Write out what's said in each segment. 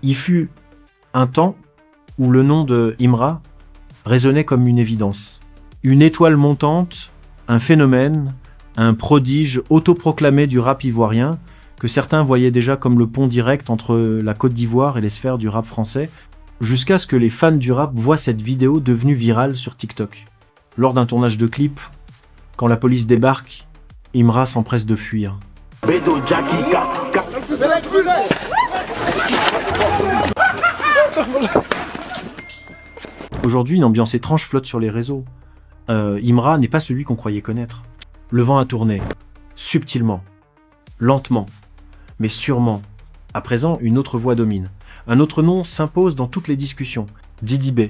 Il fut un temps où le nom de Imra résonnait comme une évidence. Une étoile montante, un phénomène, un prodige autoproclamé du rap ivoirien que certains voyaient déjà comme le pont direct entre la Côte d'Ivoire et les sphères du rap français, jusqu'à ce que les fans du rap voient cette vidéo devenue virale sur TikTok. Lors d'un tournage de clip, quand la police débarque, Imra s'empresse de fuir. Aujourd'hui, une ambiance étrange flotte sur les réseaux. Imra n'est pas celui qu'on croyait connaître. Le vent a tourné, subtilement, lentement, mais sûrement. À présent, une autre voix domine. Un autre nom s'impose dans toutes les discussions. Didi B.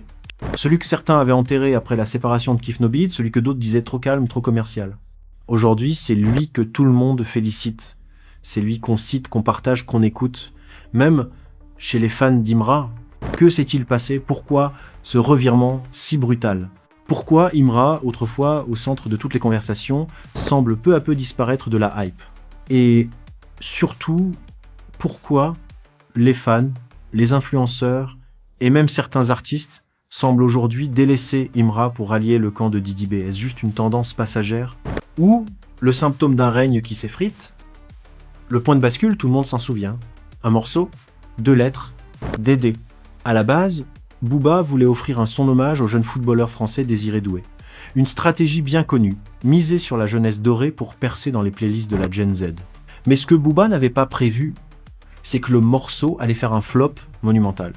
Celui que certains avaient enterré après la séparation de Kif No Beat, celui que d'autres disaient trop calme, trop commercial. Aujourd'hui, c'est lui que tout le monde félicite. C'est lui qu'on cite, qu'on partage, qu'on écoute. Même chez les fans d'Imra, que s'est-il passé? Pourquoi ce revirement si brutal? Pourquoi Imra, autrefois au centre de toutes les conversations, semble peu à peu disparaître de la hype? Et surtout, pourquoi les fans, les influenceurs et même certains artistes semblent aujourd'hui délaisser Imra pour allier le camp de Didi B? Est-ce juste une tendance passagère? Ou le symptôme d'un règne qui s'effrite? Le point de bascule, tout le monde s'en souvient. Un morceau, 2 lettres, Dédé. À la base, Booba voulait offrir un son hommage au jeune footballeur français Désiré Doué. Une stratégie bien connue, miser sur la jeunesse dorée pour percer dans les playlists de la Gen Z. Mais ce que Booba n'avait pas prévu, c'est que le morceau allait faire un flop monumental.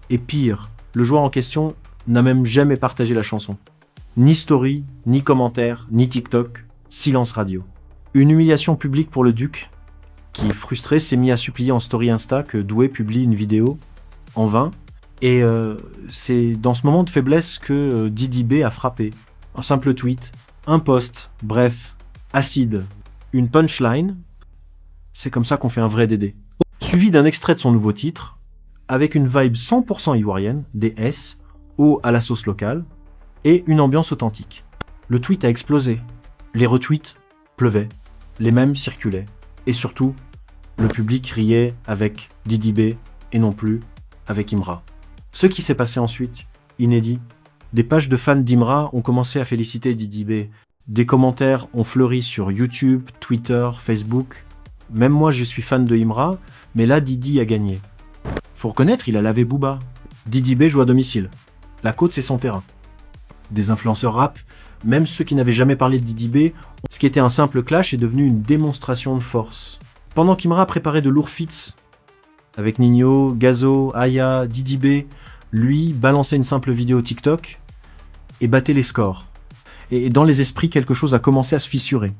Et pire, le joueur en question n'a même jamais partagé la chanson. Ni story, ni commentaire, ni TikTok, silence radio. Une humiliation publique pour le Duc, qui, frustré, s'est mis à supplier en story Insta que Doué publie une vidéo, en vain, et c'est dans ce moment de faiblesse que Didi B a frappé. Un simple tweet, un post, bref, acide, une punchline, c'est comme ça qu'on fait un vrai Dédé. Suivi d'un extrait de son nouveau titre, avec une vibe 100% ivoirienne, des S, eau à la sauce locale, et une ambiance authentique. Le tweet a explosé, les retweets pleuvaient, les mèmes circulaient, et surtout, le public riait avec Didi B et non plus avec Imra. Ce qui s'est passé ensuite, inédit, des pages de fans d'Imra ont commencé à féliciter Didi B. Des commentaires ont fleuri sur YouTube, Twitter, Facebook. Même moi je suis fan de Imra, mais là Didi a gagné. Faut reconnaître, il a lavé Booba. Didi B joue à domicile. La côte c'est son terrain. Des influenceurs rap, même ceux qui n'avaient jamais parlé de Didi B, ce qui était un simple clash est devenu une démonstration de force. Pendant qu'Imra préparait de lourds feats, avec Nino, Gazo, Aya, Didi B, lui balançait une simple vidéo TikTok et battait les scores. Et dans les esprits, quelque chose a commencé à se fissurer.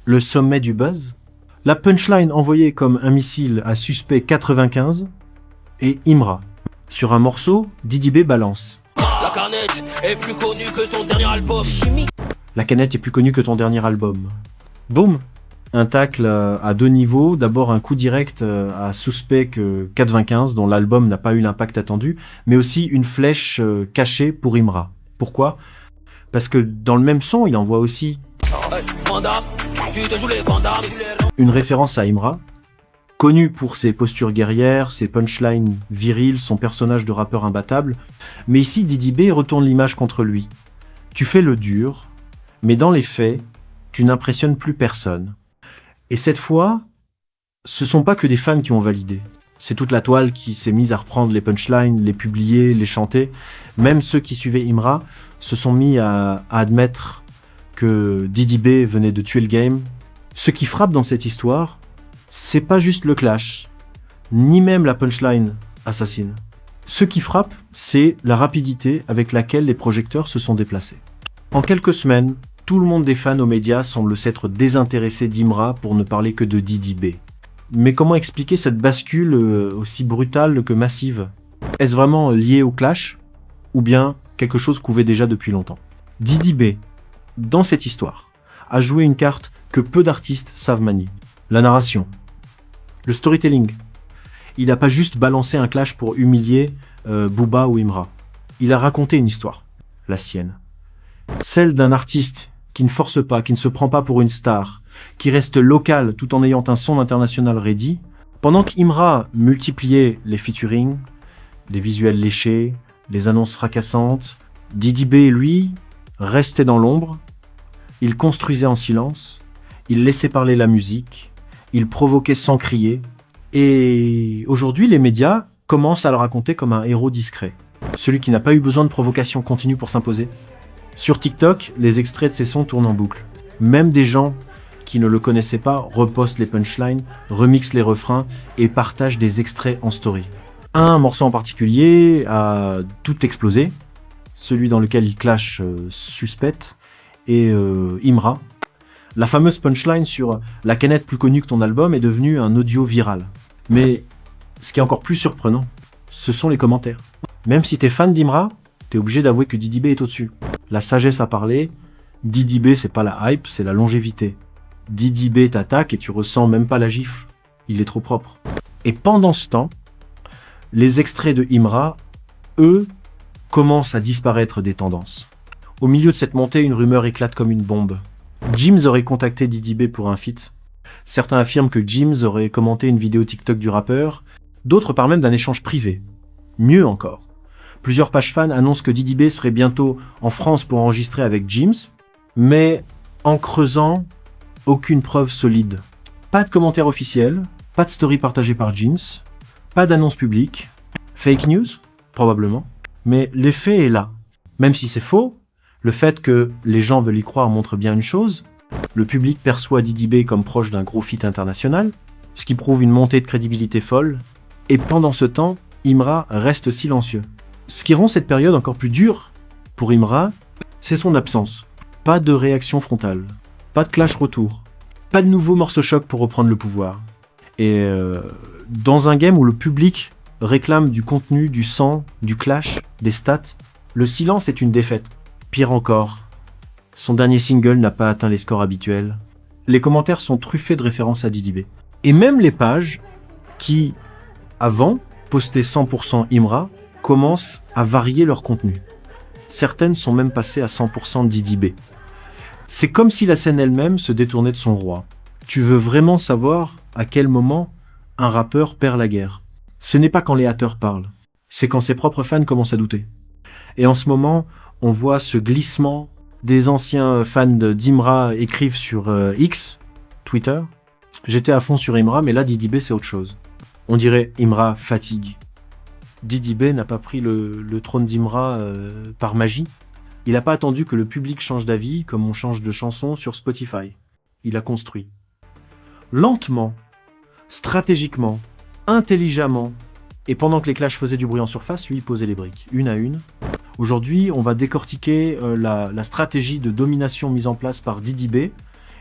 Le sommet du buzz, la punchline envoyée comme un missile à Suspect 95 et Imra. Sur un morceau, Didi B balance. La canette est plus connue que ton dernier album. La canette est plus connue que ton dernier album. Boum! Un tacle à 2 niveaux, d'abord un coup direct à Suspect 95 dont l'album n'a pas eu l'impact attendu, mais aussi une flèche cachée pour Imra. Pourquoi? Parce que dans le même son, il envoie aussi une référence à Imra, connu pour ses postures guerrières, ses punchlines viriles, son personnage de rappeur imbattable, mais ici Didi B retourne l'image contre lui. Tu fais le dur, mais dans les faits, tu n'impressionnes plus personne. Et cette fois, ce sont pas que des fans qui ont validé. C'est toute la toile qui s'est mise à reprendre les punchlines, les publier, les chanter. Même ceux qui suivaient Imra se sont mis à admettre que Didi B venait de tuer le game. Ce qui frappe dans cette histoire, c'est pas juste le clash, ni même la punchline assassine. Ce qui frappe, c'est la rapidité avec laquelle les projecteurs se sont déplacés. En quelques semaines, tout le monde des fans aux médias semble s'être désintéressé d'Imra pour ne parler que de Didi B. Mais comment expliquer cette bascule aussi brutale que massive? Est-ce vraiment lié au clash? Ou bien quelque chose couvait déjà depuis longtemps? Didi B, dans cette histoire, a joué une carte que peu d'artistes savent manier. La narration. Le storytelling. Il n'a pas juste balancé un clash pour humilier Booba ou Imra. Il a raconté une histoire. La sienne. Celle d'un artiste qui ne force pas, qui ne se prend pas pour une star, qui reste local tout en ayant un son international ready, pendant qu'Imra multipliait les featuring, les visuels léchés, les annonces fracassantes. Didi B, lui, restait dans l'ombre. Il construisait en silence. Il laissait parler la musique. Il provoquait sans crier. Et aujourd'hui, les médias commencent à le raconter comme un héros discret. Celui qui n'a pas eu besoin de provocation continue pour s'imposer. Sur TikTok, les extraits de ses sons tournent en boucle. Même des gens qui ne le connaissaient pas repostent les punchlines, remixent les refrains et partagent des extraits en story. Un morceau en particulier a tout explosé, celui dans lequel il clash Suspect et Imra. La fameuse punchline sur « La canette plus connue que ton album » est devenue un audio viral. Mais ce qui est encore plus surprenant, ce sont les commentaires. Même si t'es fan d'Imra, t'es obligé d'avouer que Didi B est au-dessus. La sagesse a parlé, Didi B c'est pas la hype, c'est la longévité. Didi B t'attaque et tu ressens même pas la gifle. Il est trop propre. Et pendant ce temps, les extraits de Imra, eux, commencent à disparaître des tendances. Au milieu de cette montée, une rumeur éclate comme une bombe. Gims aurait contacté Didi B pour un feat. Certains affirment que Gims aurait commenté une vidéo TikTok du rappeur, d'autres parlent même d'un échange privé. Mieux encore. Plusieurs pages fans annoncent que Didi B serait bientôt en France pour enregistrer avec Gims, mais en creusant, aucune preuve solide. Pas de commentaire officiel, pas de story partagée par Gims, pas d'annonce publique. Fake news, probablement. Mais l'effet est là. Même si c'est faux, le fait que les gens veulent y croire montre bien une chose. Le public perçoit Didi B comme proche d'un gros feat international, ce qui prouve une montée de crédibilité folle. Et pendant ce temps, Imra reste silencieux. Ce qui rend cette période encore plus dure pour Imra, c'est son absence. Pas de réaction frontale, pas de clash retour, pas de nouveau morceau choc pour reprendre le pouvoir. Et dans un game où le public réclame du contenu, du sang, du clash, des stats, le silence est une défaite. Pire encore, son dernier single n'a pas atteint les scores habituels. Les commentaires sont truffés de références à Didi B. Et même les pages qui, avant, postaient 100% Imra, commencent à varier leur contenu. Certaines sont même passées à 100% Didi B. C'est comme si la scène elle-même se détournait de son roi. Tu veux vraiment savoir à quel moment un rappeur perd la guerre. Ce n'est pas quand les haters parlent, c'est quand ses propres fans commencent à douter. Et en ce moment, on voit ce glissement. Des anciens fans d'Imra écrivent sur X, Twitter. J'étais à fond sur Imra, mais là Didi B c'est autre chose. On dirait Imra fatigue. Didi B n'a pas pris le trône d'Imra par magie. Il n'a pas attendu que le public change d'avis comme on change de chanson sur Spotify. Il a construit. Lentement, stratégiquement, intelligemment, et pendant que les clashs faisaient du bruit en surface, lui il posait les briques, une à une. Aujourd'hui, on va décortiquer la stratégie de domination mise en place par Didi B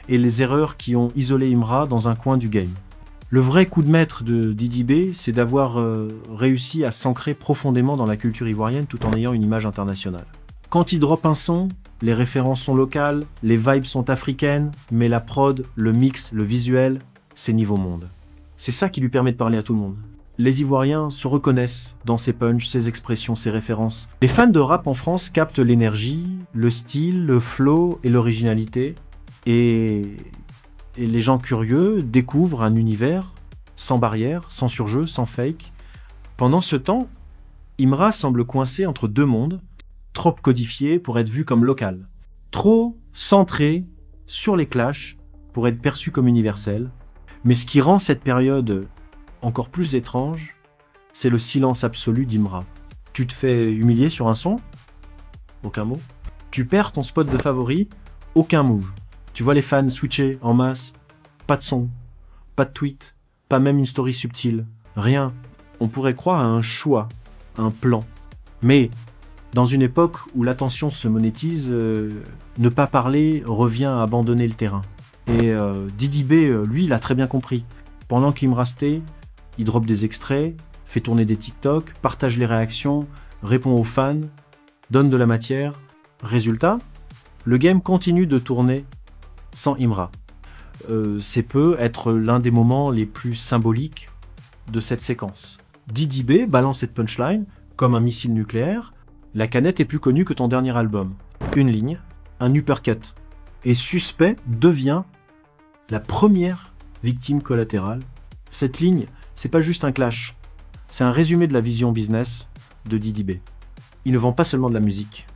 et les erreurs qui ont isolé Imra dans un coin du game. Le vrai coup de maître de Didi B, c'est d'avoir réussi à s'ancrer profondément dans la culture ivoirienne tout en ayant une image internationale. Quand il drop un son, les références sont locales, les vibes sont africaines, mais la prod, le mix, le visuel, c'est niveau monde. C'est ça qui lui permet de parler à tout le monde. Les Ivoiriens se reconnaissent dans ses punchs, ses expressions, ses références. Les fans de rap en France captent l'énergie, le style, le flow et l'originalité. Et les gens curieux découvrent un univers sans barrière, sans surjeu, sans fake. Pendant ce temps, Imra semble coincé entre deux mondes, trop codifié pour être vu comme local, trop centré sur les clashs pour être perçu comme universel. Mais ce qui rend cette période encore plus étrange, c'est le silence absolu d'Imra. Tu te fais humilier sur un son? Aucun mot. Tu perds ton spot de favori? Aucun move. Tu vois les fans switcher en masse? Pas de son, pas de tweet, pas même une story subtile. Rien. On pourrait croire à un choix, un plan. Mais dans une époque où l'attention se monétise, ne pas parler revient à abandonner le terrain. Et Didi B, lui, il a très bien compris. Pendant qu'Imra stay, il drop des extraits, fait tourner des TikTok, partage les réactions, répond aux fans, donne de la matière. Résultat, le game continue de tourner sans Imra. C'est peut être l'un des moments les plus symboliques de cette séquence. Didi B balance cette punchline comme un missile nucléaire. La canette est plus connue que ton dernier album. Une ligne, un uppercut. Et Suspect devient la première victime collatérale. Cette ligne, c'est pas juste un clash. C'est un résumé de la vision business, de Didi B. Il ne vend pas seulement de la musique,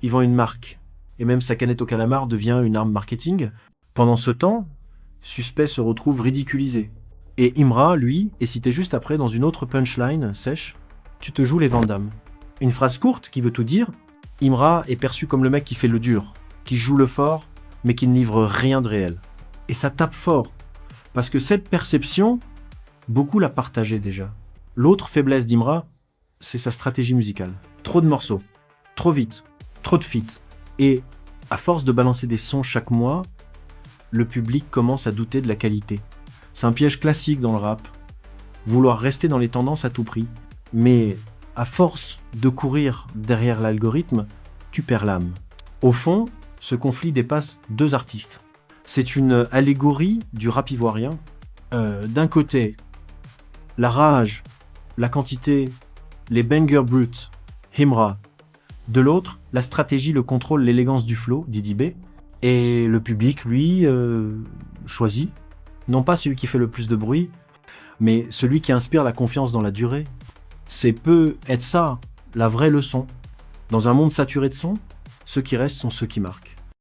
il vend une marque. Et même sa canette au calamar devient une arme marketing. Pendant ce temps, Suspect se retrouve ridiculisé. Et Imra, lui, est cité juste après dans une autre punchline sèche. Tu te joues les Van Damme. Une phrase courte qui veut tout dire. Imra est perçu comme le mec qui fait le dur, qui joue le fort, mais qui ne livre rien de réel. Et ça tape fort, parce que cette perception, beaucoup la partageaient déjà. L'autre faiblesse d'Imra, c'est sa stratégie musicale. Trop de morceaux, trop vite, trop de feats. Et à force de balancer des sons chaque mois, le public commence à douter de la qualité. C'est un piège classique dans le rap, vouloir rester dans les tendances à tout prix. Mais à force de courir derrière l'algorithme, tu perds l'âme. Au fond, ce conflit dépasse deux artistes. C'est une allégorie du rap ivoirien. D'un côté, la rage, la quantité, les bangers bruts, Imra. De l'autre, la stratégie, le contrôle, l'élégance du flow, Didi B. Et le public, lui, choisit, non pas celui qui fait le plus de bruit, mais celui qui inspire la confiance dans la durée. C'est peut être ça, la vraie leçon. Dans un monde saturé de sons, ceux qui restent sont ceux qui marquent.